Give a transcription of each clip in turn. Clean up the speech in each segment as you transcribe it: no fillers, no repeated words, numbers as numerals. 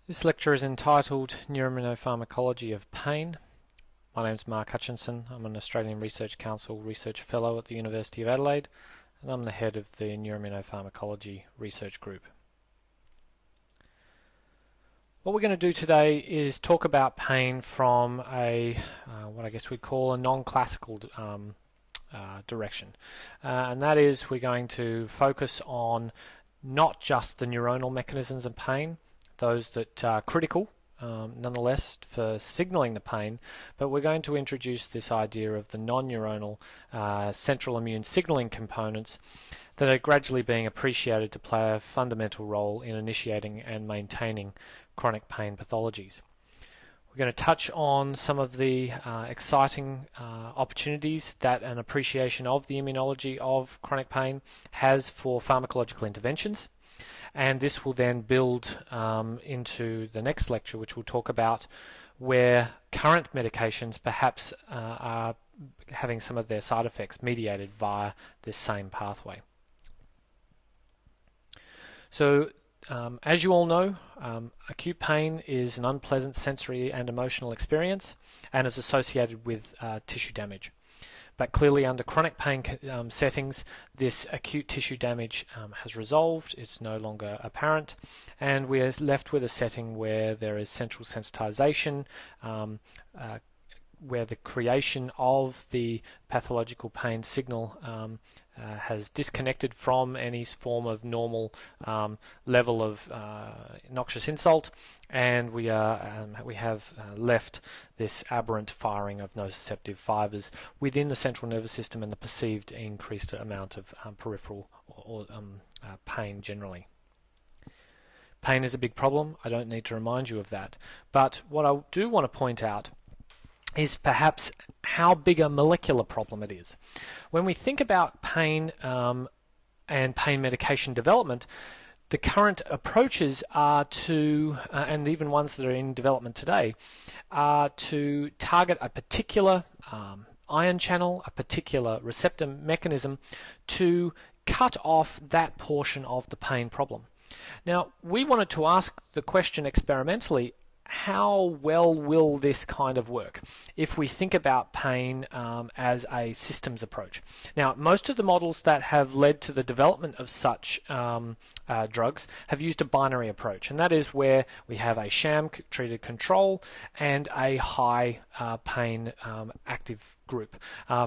This lecture is entitled Neuroimmunopharmacology of Pain. My name is Mark Hutchinson. I'm an Australian Research Council Research Fellow at the University of Adelaide, and I'm the head of the Neuroimmunopharmacology Research Group. What we're going to do today is talk about pain from what I guess we'd call a non-classical direction. And that is, we're going to focus on not just the neuronal mechanisms of pain, those that are critical nonetheless for signaling the pain, but we're going to introduce this idea of the non-neuronal central immune signaling components that are gradually being appreciated to play a fundamental role in initiating and maintaining chronic pain pathologies. We're going to touch on some of the exciting opportunities that an appreciation of the immunology of chronic pain has for pharmacological interventions. And this will then build into the next lecture, which will talk about where current medications perhaps are having some of their side effects mediated via this same pathway. So, as you all know, acute pain is an unpleasant sensory and emotional experience and is associated with tissue damage. But clearly under chronic pain settings, this acute tissue damage has resolved, it's no longer apparent, and we are left with a setting where there is central sensitization, where the creation of the pathological pain signal has disconnected from any form of normal level of noxious insult, and we have left this aberrant firing of nociceptive fibers within the central nervous system and the perceived increased amount of peripheral or pain generally. Pain is a big problem. I don't need to remind you of that. But what I do want to point out is perhaps how big a molecular problem it is. When we think about pain and pain medication development, the current approaches are to, and even ones that are in development today, are to target a particular ion channel, a particular receptor mechanism to cut off that portion of the pain problem. Now, we wanted to ask the question experimentally, how well will this kind of work if we think about pain as a systems approach? Now, most of the models that have led to the development of such drugs have used a binary approach, and that is where we have a sham treated control and a high pain active group.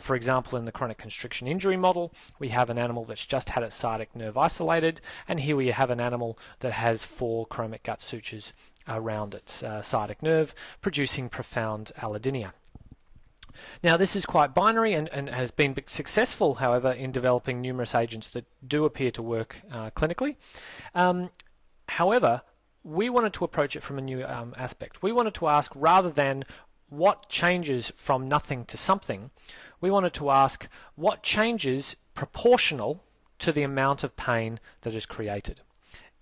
For example, in the chronic constriction injury model, we have an animal that's just had its sciatic nerve isolated, and here we have an animal that has 4 chromic gut sutures around its sciatic nerve, producing profound allodynia. Now, this is quite binary and has been successful, however, in developing numerous agents that do appear to work clinically. However, we wanted to approach it from a new aspect. We wanted to ask, rather than what changes from nothing to something, we wanted to ask what changes proportional to the amount of pain that is created.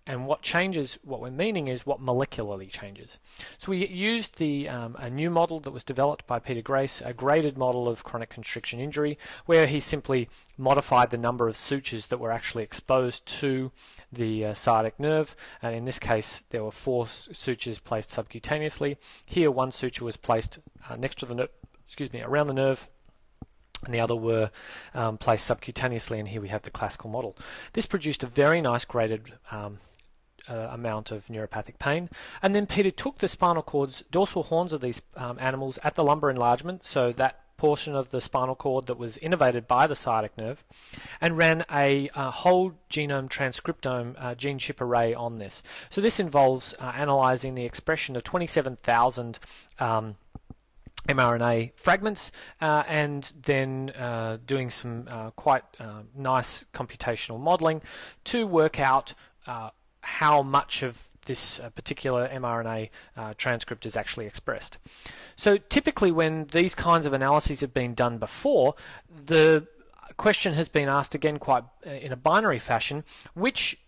And what changes, what we're meaning is what molecularly changes. So we used a new model that was developed by Peter Grace, a graded model of chronic constriction injury, where he simply modified the number of sutures that were actually exposed to the sciatic nerve. And in this case, there were 4 sutures placed subcutaneously. Here, 1 suture was placed next to the around the nerve, and the other were placed subcutaneously, and here we have the classical model. This produced a very nice graded amount of neuropathic pain, and then Peter took the spinal cords, dorsal horns of these animals at the lumbar enlargement, so that portion of the spinal cord that was innervated by the sciatic nerve, and ran a whole genome transcriptome gene chip array on this. So this involves analyzing the expression of 27,000 mRNA fragments and then doing some quite nice computational modeling to work out how much of this particular mRNA transcript is actually expressed. So typically when these kinds of analyses have been done before, the question has been asked again quite in a binary fashion, which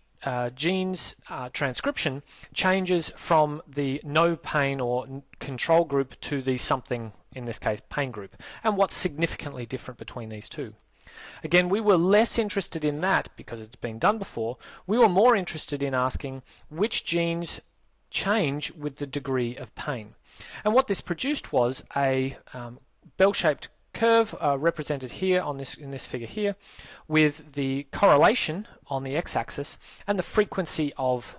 genes transcription changes from the no pain or control group to the something, in this case pain group, and what's significantly different between these two. Again, we were less interested in that because it's been done before. We were more interested in asking which genes change with the degree of pain. And what this produced was a bell-shaped curve represented here on in this figure here, with the correlation on the x-axis and the frequency of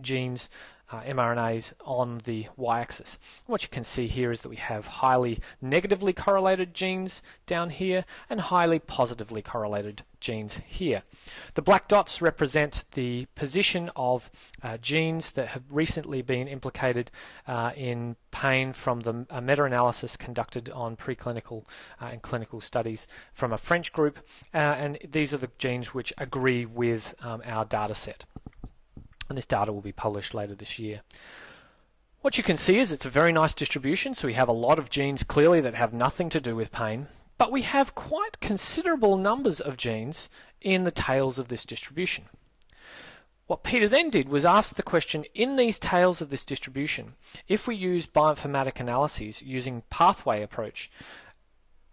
genes, mRNAs, on the y-axis. What you can see here is that we have highly negatively correlated genes down here and highly positively correlated genes here. The black dots represent the position of genes that have recently been implicated in pain from the meta-analysis conducted on preclinical and clinical studies from a French group, and these are the genes which agree with our data set. And this data will be published later this year. What you can see is it's a very nice distribution, so we have a lot of genes clearly that have nothing to do with pain, but we have quite considerable numbers of genes in the tails of this distribution. What Peter then did was ask the question, in these tails of this distribution, if we use bioinformatic analyses using pathway approach,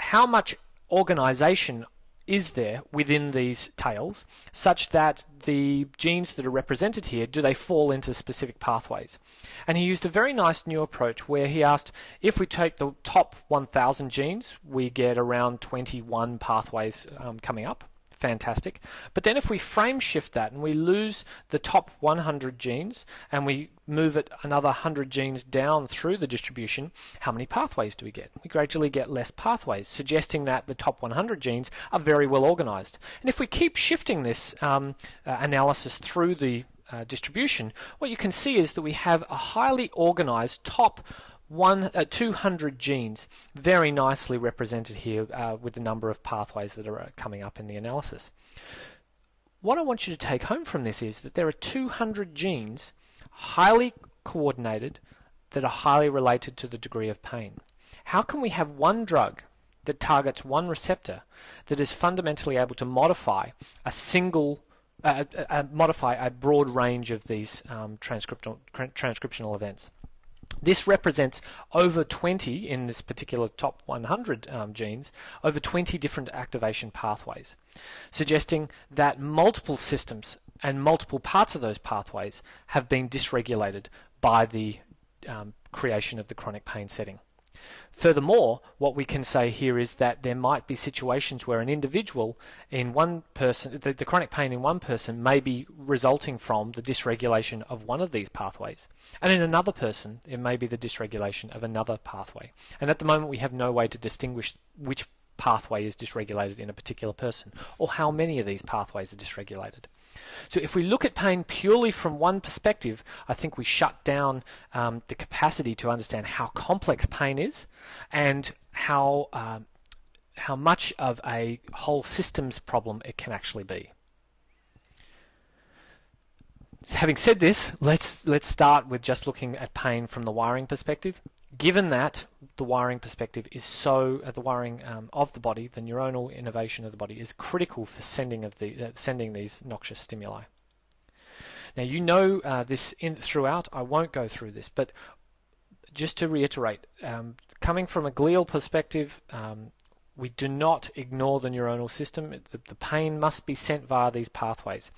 how much organization is there within these tails such that the genes that are represented here, do they fall into specific pathways? And he used a very nice new approach where he asked, if we take the top 1,000 genes, we get around 21 pathways coming up. Fantastic. But then if we frame shift that and we lose the top 100 genes and we move it another 100 genes down through the distribution, how many pathways do we get? We gradually get less pathways, suggesting that the top 100 genes are very well organized. And if we keep shifting this analysis through the distribution, what you can see is that we have a highly organized top 200 genes, very nicely represented here with the number of pathways that are coming up in the analysis. What I want you to take home from this is that there are 200 genes highly coordinated that are highly related to the degree of pain. How can we have one drug that targets one receptor that is fundamentally able to modify modify a broad range of these transcriptional events? This represents over 20, in this particular top 100 genes, over 20 different activation pathways, suggesting that multiple systems and multiple parts of those pathways have been dysregulated by the creation of the chronic pain setting. Furthermore, what we can say here is that there might be situations where an individual in one person, the chronic pain in one person may be resulting from the dysregulation of one of these pathways. And in another person, it may be the dysregulation of another pathway. And at the moment, we have no way to distinguish which pathway is dysregulated in a particular person, or how many of these pathways are dysregulated. So if we look at pain purely from one perspective, I think we shut down the capacity to understand how complex pain is and how much of a whole systems problem it can actually be. So having said this, let's start with just looking at pain from the wiring perspective. Given that the wiring perspective is the wiring of the body, the neuronal innervation of the body is critical for sending these noxious stimuli. Now you know this throughout. I won't go through this, but just to reiterate, coming from a glial perspective, we do not ignore the neuronal system. The pain must be sent via these pathways.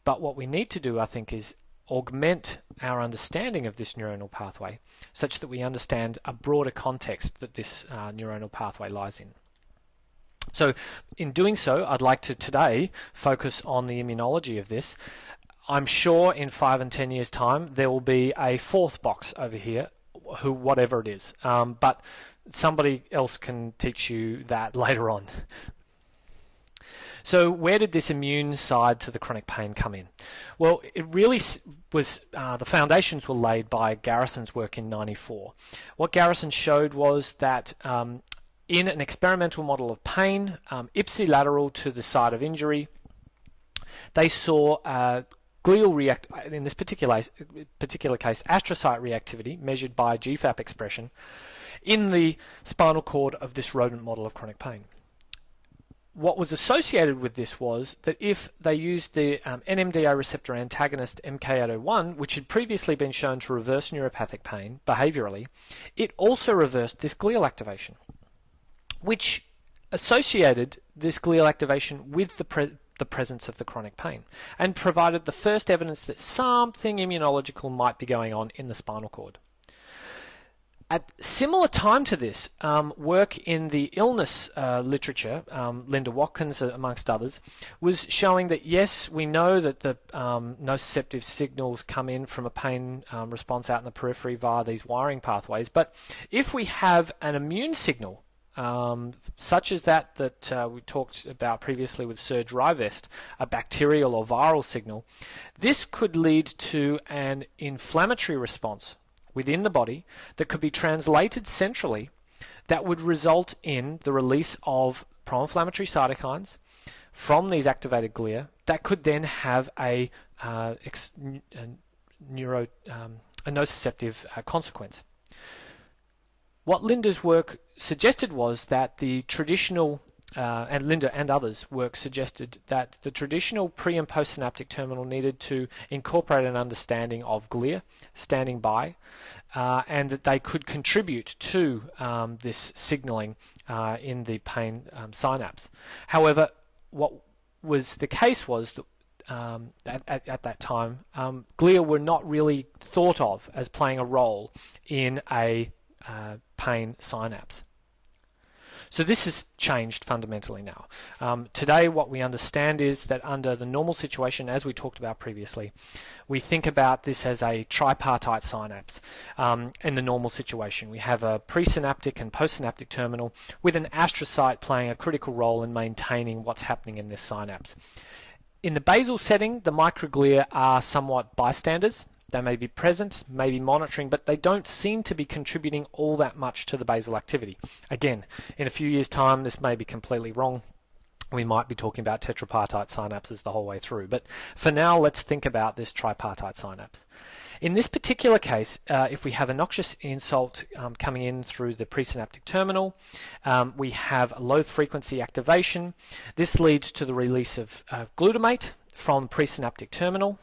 But what we need to do, I think, is augment our understanding of this neuronal pathway such that we understand a broader context that this neuronal pathway lies in. So in doing so, I'd like to today focus on the immunology of this. I'm sure in 5 and 10 years' time there will be a fourth box over here, whatever it is, but somebody else can teach you that later on. So where did this immune side to the chronic pain come in? Well, it really was, the foundations were laid by Garrison's work in '94. What Garrison showed was that in an experimental model of pain, ipsilateral to the site of injury, they saw glial in this particular case, astrocyte reactivity measured by GFAP expression in the spinal cord of this rodent model of chronic pain. What was associated with this was that if they used the NMDA receptor antagonist MK801, which had previously been shown to reverse neuropathic pain behaviorally, it also reversed this glial activation, which associated this glial activation with the the presence of the chronic pain and provided the first evidence that something immunological might be going on in the spinal cord. At similar time to this, work in the illness literature, Linda Watkins amongst others, was showing that yes, we know that the nociceptive signals come in from a pain response out in the periphery via these wiring pathways, but if we have an immune signal, such as that we talked about previously with Serge Rivest, a bacterial or viral signal, this could lead to an inflammatory response within the body that could be translated centrally that would result in the release of pro-inflammatory cytokines from these activated glia that could then have a nociceptive consequence. What Linda's work suggested was that the traditional and Linda and others' work suggested that the traditional pre- and postsynaptic terminal needed to incorporate an understanding of glia standing by, and that they could contribute to this signaling in the pain synapse. However, what was the case was that at that time, glia were not really thought of as playing a role in a pain synapse. So this has changed fundamentally now. Today what we understand is that under the normal situation, as we talked about previously, we think about this as a tripartite synapse. In the normal situation, we have a presynaptic and postsynaptic terminal with an astrocyte playing a critical role in maintaining what's happening in this synapse. In the basal setting, the microglia are somewhat bystanders. They may be present, may be monitoring, but they don't seem to be contributing all that much to the basal activity. Again, in a few years' time, this may be completely wrong. We might be talking about tetrapartite synapses the whole way through. But for now, let's think about this tripartite synapse. In this particular case, if we have a noxious insult coming in through the presynaptic terminal, we have a low-frequency activation. This leads to the release of glutamate from presynaptic terminal.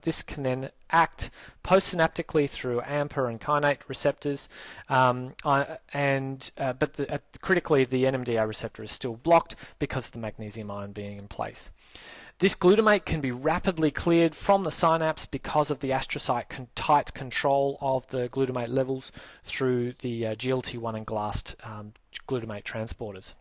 This can then act postsynaptically through AMPA and kainate receptors, but critically the NMDA receptor is still blocked because of the magnesium ion being in place. This glutamate can be rapidly cleared from the synapse because of the astrocyte tight control of the glutamate levels through the GLT1 and GLAST glutamate transporters.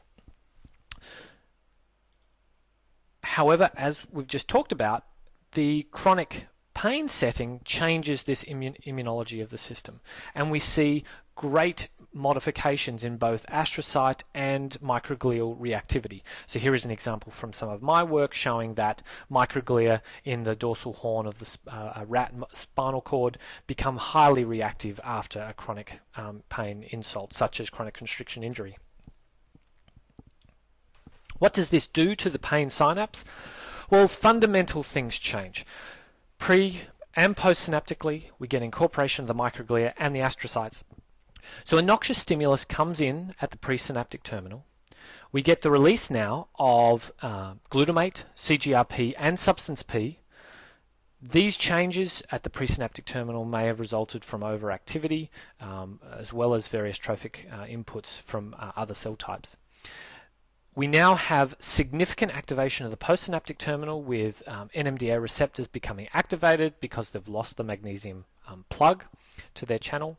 However, as we've just talked about, the chronic pain setting changes this immunology of the system, and we see great modifications in both astrocyte and microglial reactivity. So here is an example from some of my work showing that microglia in the dorsal horn of the rat spinal cord become highly reactive after a chronic pain insult, such as chronic constriction injury. What does this do to the pain synapse? Well, fundamental things change. Pre- and postsynaptically, we get incorporation of the microglia and the astrocytes. So a noxious stimulus comes in at the presynaptic terminal. We get the release now of glutamate, CGRP, and substance P. These changes at the presynaptic terminal may have resulted from overactivity, as well as various trophic inputs from other cell types. We now have significant activation of the postsynaptic terminal with NMDA receptors becoming activated because they've lost the magnesium plug to their channel.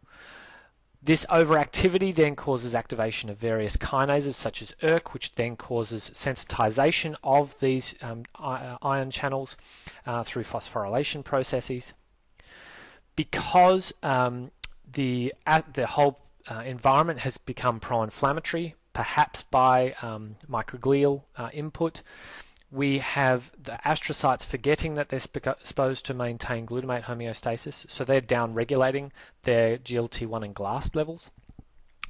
This overactivity then causes activation of various kinases such as ERK, which then causes sensitization of these ion channels through phosphorylation processes. Because the whole environment has become pro-inflammatory, perhaps by microglial input, we have the astrocytes forgetting that they're supposed to maintain glutamate homeostasis, so they're down-regulating their GLT1 and GLAST levels,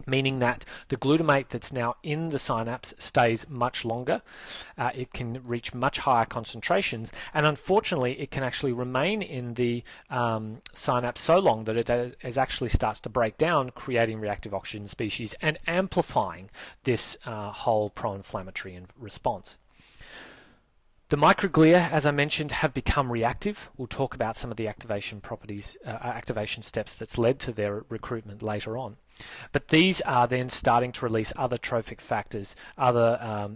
meaning that the glutamate that's now in the synapse stays much longer. It can reach much higher concentrations, and unfortunately it can actually remain in the synapse so long that it actually starts to break down, creating reactive oxygen species and amplifying this whole pro-inflammatory response. The microglia, as I mentioned, have become reactive. We'll talk about some of the activation properties, activation steps that's led to their recruitment later on. But these are then starting to release other trophic factors, other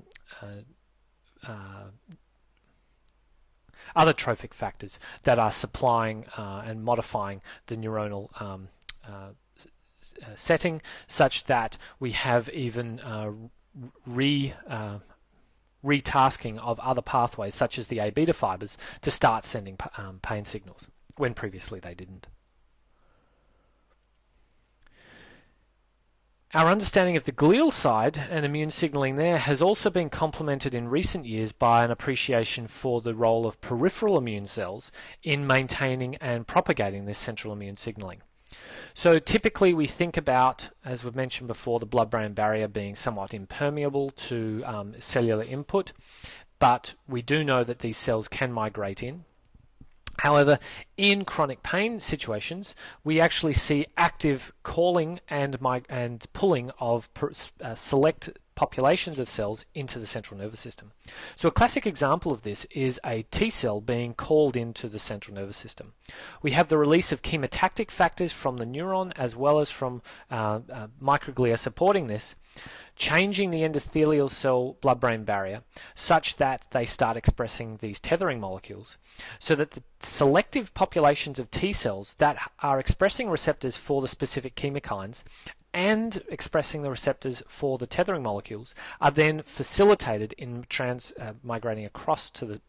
other trophic factors that are supplying and modifying the neuronal setting, such that we have even retasking of other pathways, such as the A beta fibers, to start sending pain signals when previously they didn't. Our understanding of the glial side and immune signaling there has also been complemented in recent years by an appreciation for the role of peripheral immune cells in maintaining and propagating this central immune signaling. So typically we think about, as we've mentioned before, the blood-brain barrier being somewhat impermeable to cellular input, but we do know that these cells can migrate in. However, in chronic pain situations, we actually see active calling and pulling of select populations of cells into the central nervous system. So a classic example of this is a T cell being called into the central nervous system. We have the release of chemotactic factors from the neuron as well as from microglia supporting this, changing the endothelial cell blood-brain barrier such that they start expressing these tethering molecules, so that the selective populations of T cells that are expressing receptors for the specific chemokines and expressing the receptors for the tethering molecules are then facilitated in migrating across to the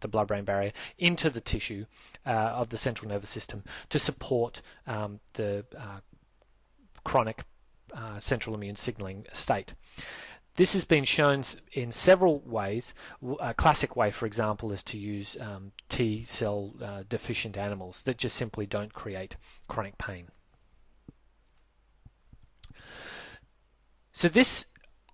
blood-brain barrier into the tissue of the central nervous system to support the chronic central immune signaling state. This has been shown in several ways. A classic way, for example, is to use T cell deficient animals that just simply don't create chronic pain. So this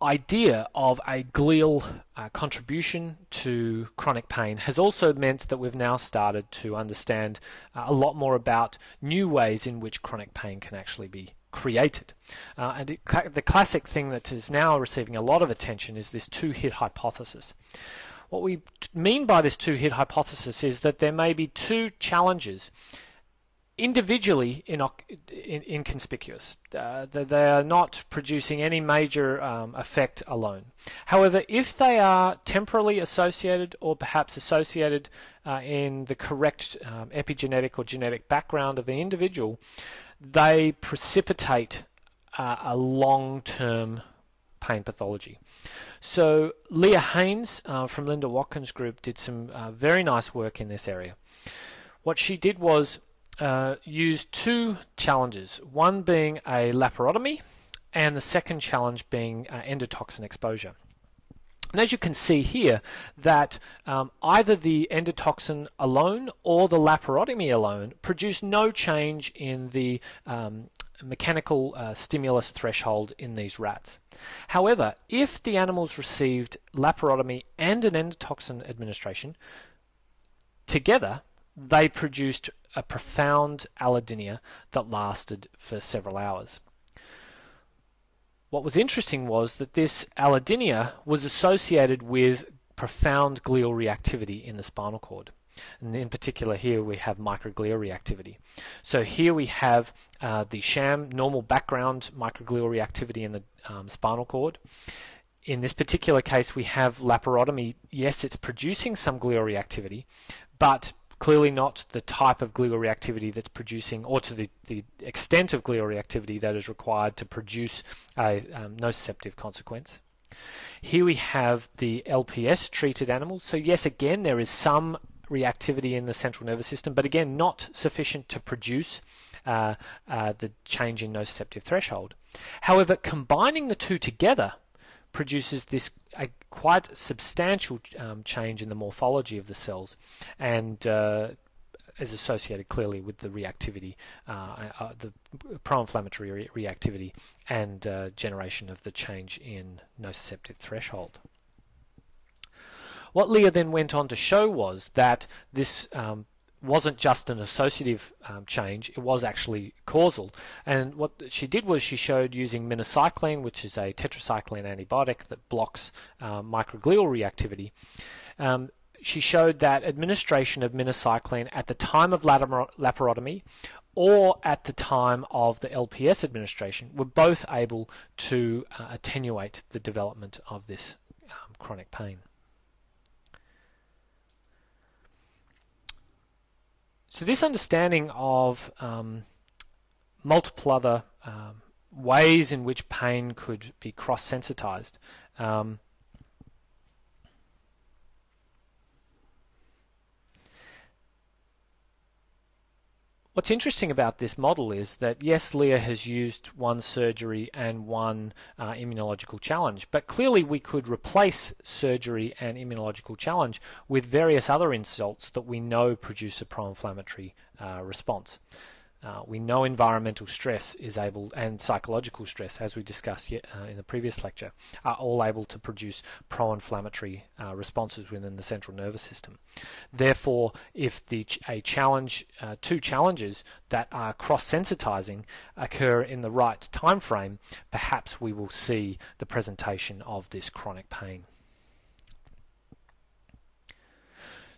idea of a glial contribution to chronic pain has also meant that we've now started to understand a lot more about new ways in which chronic pain can actually be created. The classic thing that is now receiving a lot of attention is this two-hit hypothesis. What we mean by this two-hit hypothesis is that there may be two challenges individually inconspicuous. They are not producing any major effect alone. However, if they are temporally associated or perhaps associated in the correct epigenetic or genetic background of the individual, they precipitate a long-term pain pathology. So Leah Haynes from Linda Watkins' group did some very nice work in this area. What she did was use two challenges, one being a laparotomy and the second challenge being endotoxin exposure. And as you can see here, that either the endotoxin alone or the laparotomy alone produce no change in the mechanical stimulus threshold in these rats. However, if the animals received laparotomy and an endotoxin administration together, they produced a profound allodynia that lasted for several hours. What was interesting was that this allodynia was associated with profound glial reactivity in the spinal cord. And in particular here we have microglia reactivity. So here we have the sham normal background microglial reactivity in the spinal cord. In this particular case we have laparotomy. Yes, it's producing some glial reactivity, but clearly not the type of glial reactivity that's producing, or to the extent of glial reactivity that is required to produce a nociceptive consequence. Here we have the LPS treated animals. So yes, again, there is some reactivity in the central nervous system, but again, not sufficient to produce the change in nociceptive threshold. However, combining the two together produces this quite substantial change in the morphology of the cells, and is associated clearly with the reactivity, the pro-inflammatory reactivity, and generation of the change in nociceptive threshold. What Leah then went on to show was that this wasn't just an associative change, it was actually causal. And what she did was she showed using minocycline, which is a tetracycline antibiotic that blocks microglial reactivity. She showed that administration of minocycline at the time of laparotomy or at the time of the LPS administration were both able to attenuate the development of this chronic pain. So this understanding of multiple other ways in which pain could be cross-sensitized what's interesting about this model is that, yes, Glia has used one surgery and one immunological challenge, but clearly we could replace surgery and immunological challenge with various other insults that we know produce a pro-inflammatory response. We know environmental stress is able, and psychological stress, as we discussed in the previous lecture, are all able to produce pro-inflammatory responses within the central nervous system. Therefore, if two challenges that are cross-sensitizing occur in the right time frame, perhaps we will see the presentation of this chronic pain.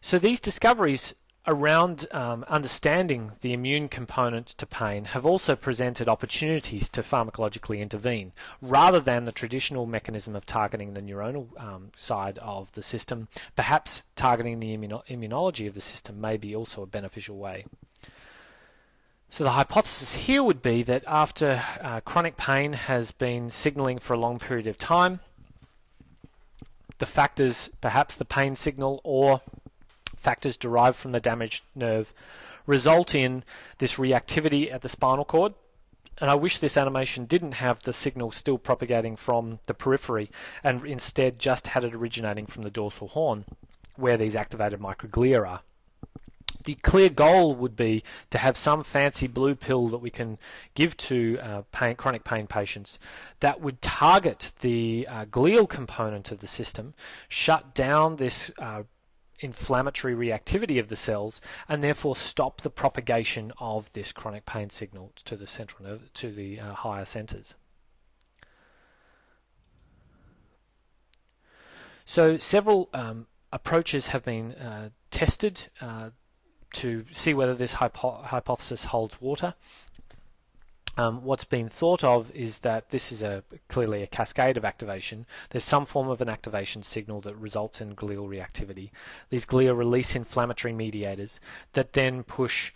So these discoveries around understanding the immune component to pain have also presented opportunities to pharmacologically intervene, rather than the traditional mechanism of targeting the neuronal side of the system. Perhaps targeting the immunology of the system may be also a beneficial way. So the hypothesis here would be that after chronic pain has been signaling for a long period of time, the factors, perhaps the pain signal or factors derived from the damaged nerve, result in this reactivity at the spinal cord. And I wish this animation didn't have the signal still propagating from the periphery and instead just had it originating from the dorsal horn, where these activated microglia are. The clear goal would be to have some fancy blue pill that we can give to chronic pain patients that would target the glial component of the system, shut down this inflammatory reactivity of the cells, and therefore stop the propagation of this chronic pain signal to the central nerve, to the higher centers. So several approaches have been tested to see whether this hypothesis holds water. What's been thought of is that this is clearly a cascade of activation. There's some form of an activation signal that results in glial reactivity. These glia release inflammatory mediators that then push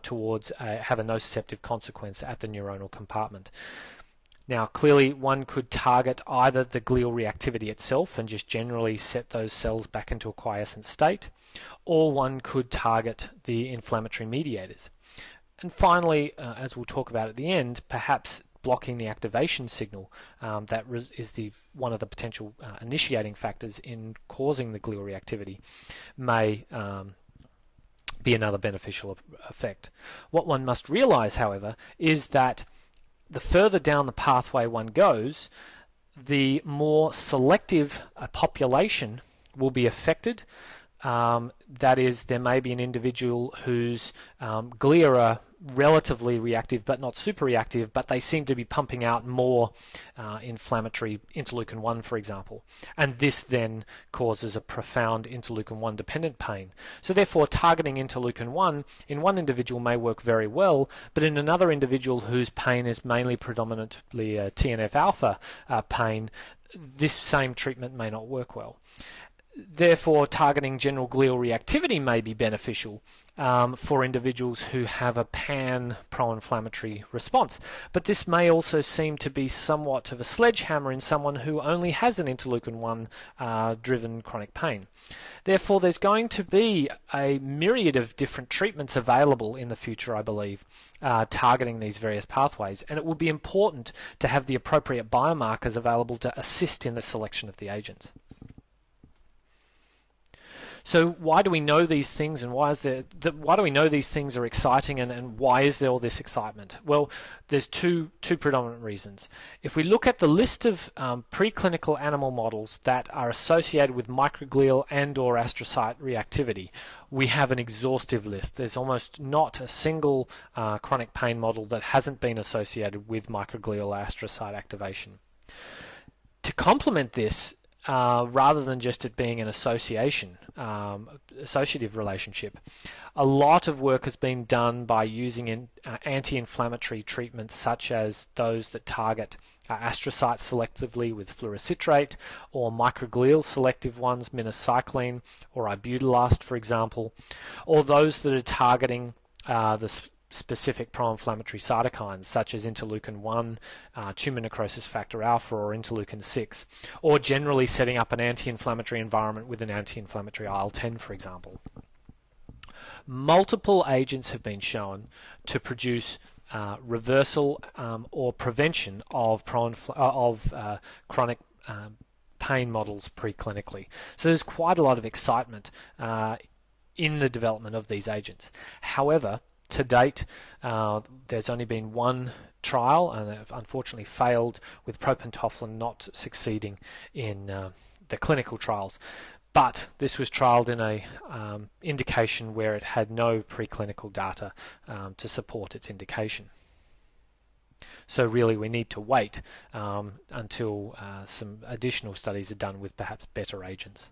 towards have a nociceptive consequence at the neuronal compartment. Now, clearly one could target either the glial reactivity itself and just generally set those cells back into a quiescent state, or one could target the inflammatory mediators. And finally, as we'll talk about at the end, perhaps blocking the activation signal that is one of the potential initiating factors in causing the glial reactivity may be another beneficial effect. What one must realize, however, is that the further down the pathway one goes, the more selective a population will be affected. That is, there may be an individual whose glia are relatively reactive but not super reactive, but they seem to be pumping out more inflammatory interleukin-1, for example, and this then causes a profound interleukin-1 dependent pain. So therefore targeting interleukin-1 in one individual may work very well, but in another individual whose pain is mainly predominantly TNF-alpha pain, this same treatment may not work well. Therefore, targeting general glial reactivity may be beneficial for individuals who have a pan pro-inflammatory response. But this may also seem to be somewhat of a sledgehammer in someone who only has an interleukin-1 driven chronic pain. Therefore, there's going to be a myriad of different treatments available in the future, I believe, targeting these various pathways, and it will be important to have the appropriate biomarkers available to assist in the selection of the agents. So why do we know these things, and why do we know these things are exciting, and why is there all this excitement? Well, there's two predominant reasons. If we look at the list of preclinical animal models that are associated with microglial and or astrocyte reactivity, we have an exhaustive list. There's almost not a single chronic pain model that hasn't been associated with microglial astrocyte activation. To complement this, rather than just it being an associative relationship. A lot of work has been done by using anti-inflammatory treatments such as those that target astrocytes selectively with fluorocitrate, or microglial selective ones, minocycline or ibutylast, for example, or those that are targeting the specific pro-inflammatory cytokines such as interleukin-1, tumor necrosis factor alpha, or interleukin-6, or generally setting up an anti-inflammatory environment with an anti-inflammatory IL-10, for example. Multiple agents have been shown to produce reversal or prevention of chronic pain models preclinically. So there's quite a lot of excitement in the development of these agents. However, to date, there's only been one trial, and it unfortunately failed, with propentoflin not succeeding in the clinical trials. But this was trialled in a indication where it had no preclinical data to support its indication. So really we need to wait until some additional studies are done with perhaps better agents.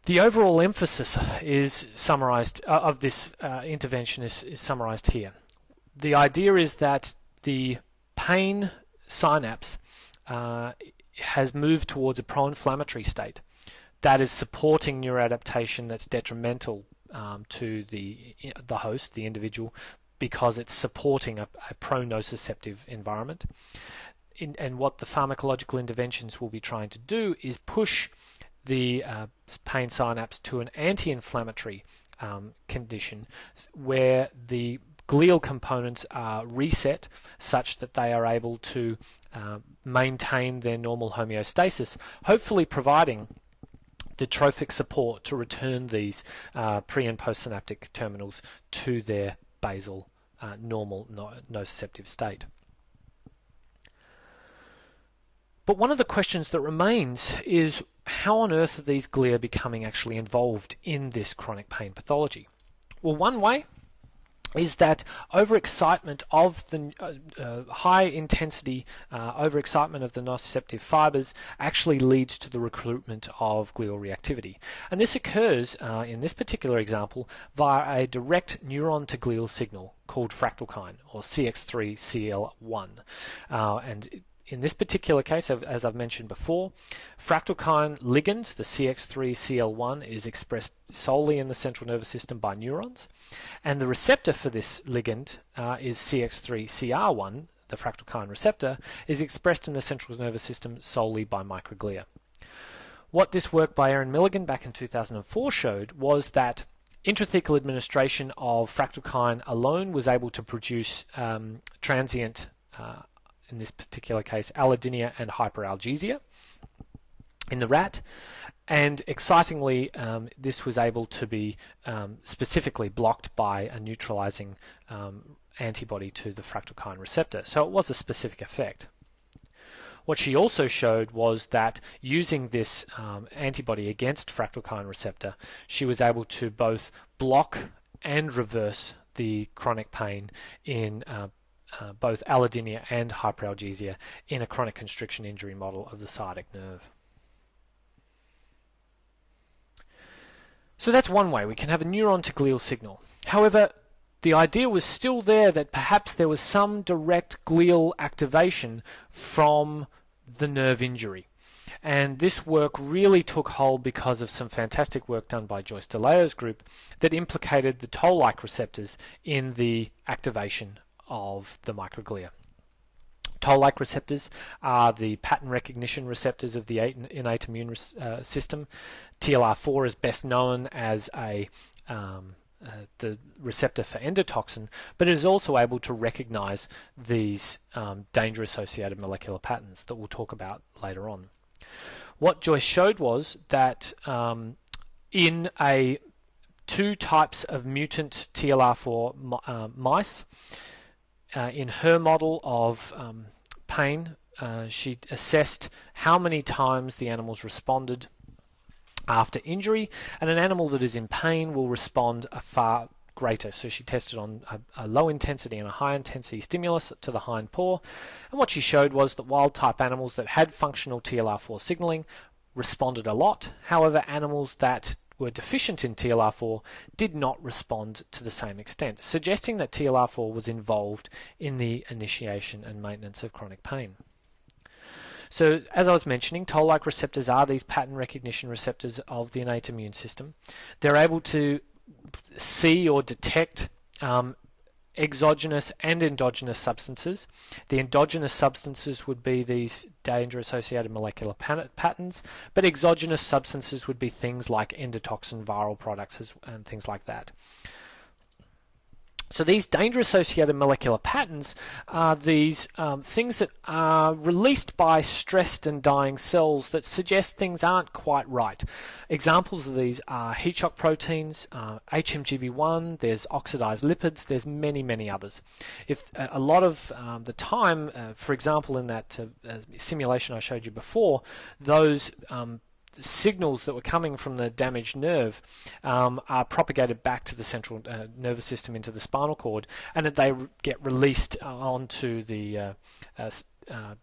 The overall emphasis is summarized of this intervention is summarized here. The idea is that the pain synapse has moved towards a pro-inflammatory state that is supporting neuroadaptation that's detrimental to the host, the individual, because it's supporting a pro-nociceptive environment. And what the pharmacological interventions will be trying to do is push the pain synapse to an anti-inflammatory condition where the glial components are reset such that they are able to maintain their normal homeostasis, hopefully providing the trophic support to return these pre- and postsynaptic terminals to their basal normal nociceptive state. But one of the questions that remains is, how on earth are these glia becoming actually involved in this chronic pain pathology? Well, one way is that overexcitement of the high intensity overexcitement of the nociceptive fibers actually leads to the recruitment of glial reactivity. And this occurs, in this particular example, via a direct neuron to glial signal called fractalkine, or CX3CL1. And in this particular case, as I've mentioned before, fractalkine ligand, the CX3CL1, is expressed solely in the central nervous system by neurons, and the receptor for this ligand is CX3CR1, the fractalkine receptor, is expressed in the central nervous system solely by microglia. What this work by Aaron Milligan back in 2004 showed was that intrathecal administration of fractalkine alone was able to produce transient in this particular case, allodynia and hyperalgesia in the rat. And excitingly, this was able to be specifically blocked by a neutralizing antibody to the fractalkine receptor. So it was a specific effect. What she also showed was that using this antibody against fractalkine receptor, she was able to both block and reverse the chronic pain in both allodynia and hyperalgesia in a chronic constriction injury model of the sciatic nerve. So that's one way. We can have a neuron to glial signal. However, the idea was still there that perhaps there was some direct glial activation from the nerve injury. And this work really took hold because of some fantastic work done by Joyce DeLeo's group that implicated the toll-like receptors in the activation of the microglia. Toll-like receptors are the pattern recognition receptors of the innate immune system. TLR4 is best known as the receptor for endotoxin, but it is also able to recognize these danger-associated molecular patterns that we'll talk about later on. What Joyce showed was that in two types of mutant TLR4 mice, in her model of pain, she assessed how many times the animals responded after injury, and an animal that is in pain will respond a far greater. So she tested on a low intensity and a high intensity stimulus to the hind paw, and what she showed was that wild type animals that had functional TLR4 signaling responded a lot. However, animals that were deficient in TLR4 did not respond to the same extent, suggesting that TLR4 was involved in the initiation and maintenance of chronic pain. So, as I was mentioning, toll-like receptors are these pattern recognition receptors of the innate immune system. They're able to see or detect exogenous and endogenous substances. The endogenous substances would be these danger-associated molecular patterns, but exogenous substances would be things like endotoxin, viral products, and things like that. So these danger-associated molecular patterns are these things that are released by stressed and dying cells that suggest things aren't quite right. Examples of these are heat shock proteins, HMGB1, there's oxidized lipids, there's many, many others. If a lot of the time, for example, in that simulation I showed you before, those signals that were coming from the damaged nerve are propagated back to the central nervous system into the spinal cord, and that they get released onto the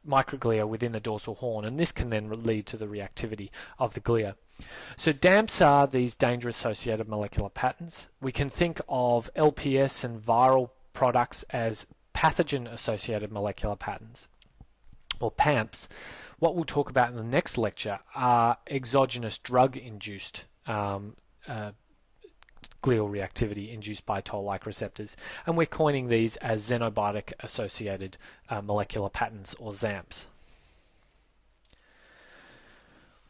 microglia within the dorsal horn, and this can then lead to the reactivity of the glia. So DAMPs are these danger-associated molecular patterns. We can think of LPS and viral products as pathogen-associated molecular patterns, or PAMPs. What we'll talk about in the next lecture are exogenous drug-induced glial reactivity induced by toll-like receptors, and we're coining these as xenobiotic-associated molecular patterns, or XAMPs.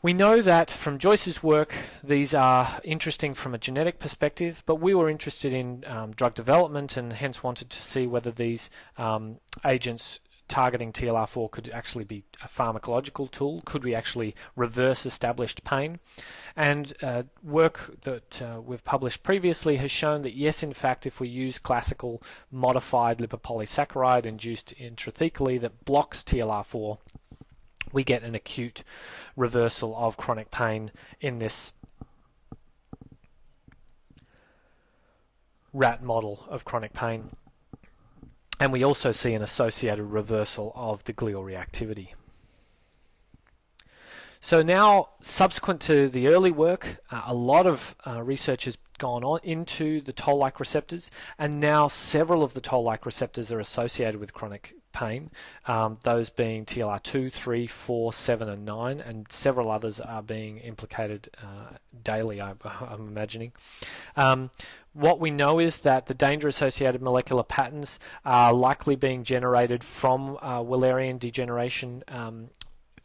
We know that from Joyce's work these are interesting from a genetic perspective, but we were interested in drug development and hence wanted to see whether these agents targeting TLR4 could actually be a pharmacological tool. Could we actually reverse established pain? And work that we've published previously has shown that yes, in fact, if we use classical modified lipopolysaccharide induced intrathecally that blocks TLR4, we get an acute reversal of chronic pain in this rat model of chronic pain. And we also see an associated reversal of the glial reactivity. So now, subsequent to the early work, a lot of research has gone on into the toll-like receptors, and now several of the toll-like receptors are associated with chronic pain, those being TLR2, 3, 4, 7, and 9, and several others are being implicated daily, I'm imagining. What we know is that the danger-associated molecular patterns are likely being generated from Wallerian degeneration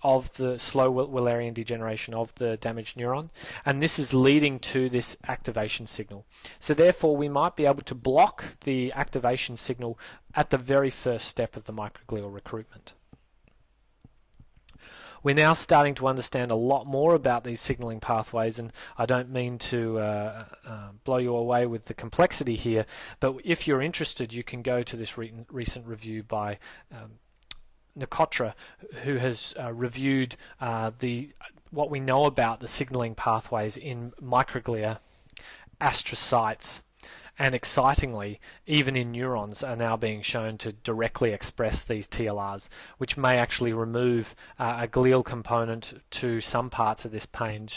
of the slow Wallerian degeneration of the damaged neuron, and this is leading to this activation signal. So therefore we might be able to block the activation signal at the very first step of the microglial recruitment. We're now starting to understand a lot more about these signaling pathways, and I don't mean to blow you away with the complexity here, but if you're interested, you can go to this recent review by Nicotra, who has reviewed what we know about the signaling pathways in microglia, astrocytes, and excitingly, even in neurons are now being shown to directly express these TLRs, which may actually remove a glial component to some parts of this pain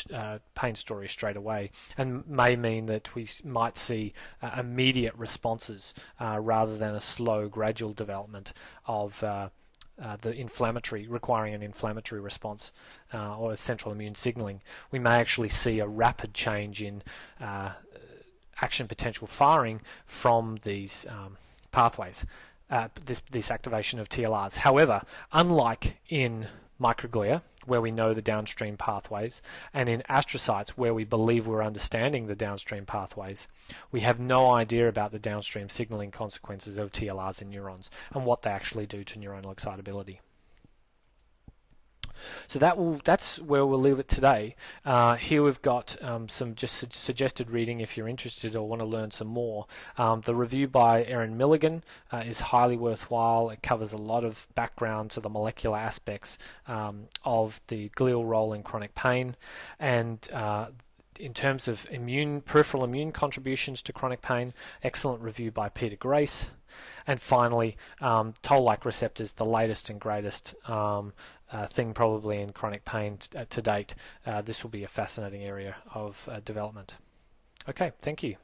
story straight away, and may mean that we might see immediate responses rather than a slow, gradual development of the inflammatory, requiring an inflammatory response or central immune signaling. We may actually see a rapid change in action potential firing from these pathways, this activation of TLRs. However, unlike in microglia, where we know the downstream pathways, and in astrocytes, where we believe we're understanding the downstream pathways, we have no idea about the downstream signaling consequences of TLRs in neurons and what they actually do to neuronal excitability. So that's where we'll leave it today. Here we've got some just suggested reading if you're interested or want to learn some more. The review by Erin Milligan is highly worthwhile. It covers a lot of background to the molecular aspects of the glial role in chronic pain, and In terms of peripheral immune contributions to chronic pain, excellent review by Peter Grace. And finally, toll-like receptors, the latest and greatest thing probably in chronic pain to date. This will be a fascinating area of development. Okay, thank you.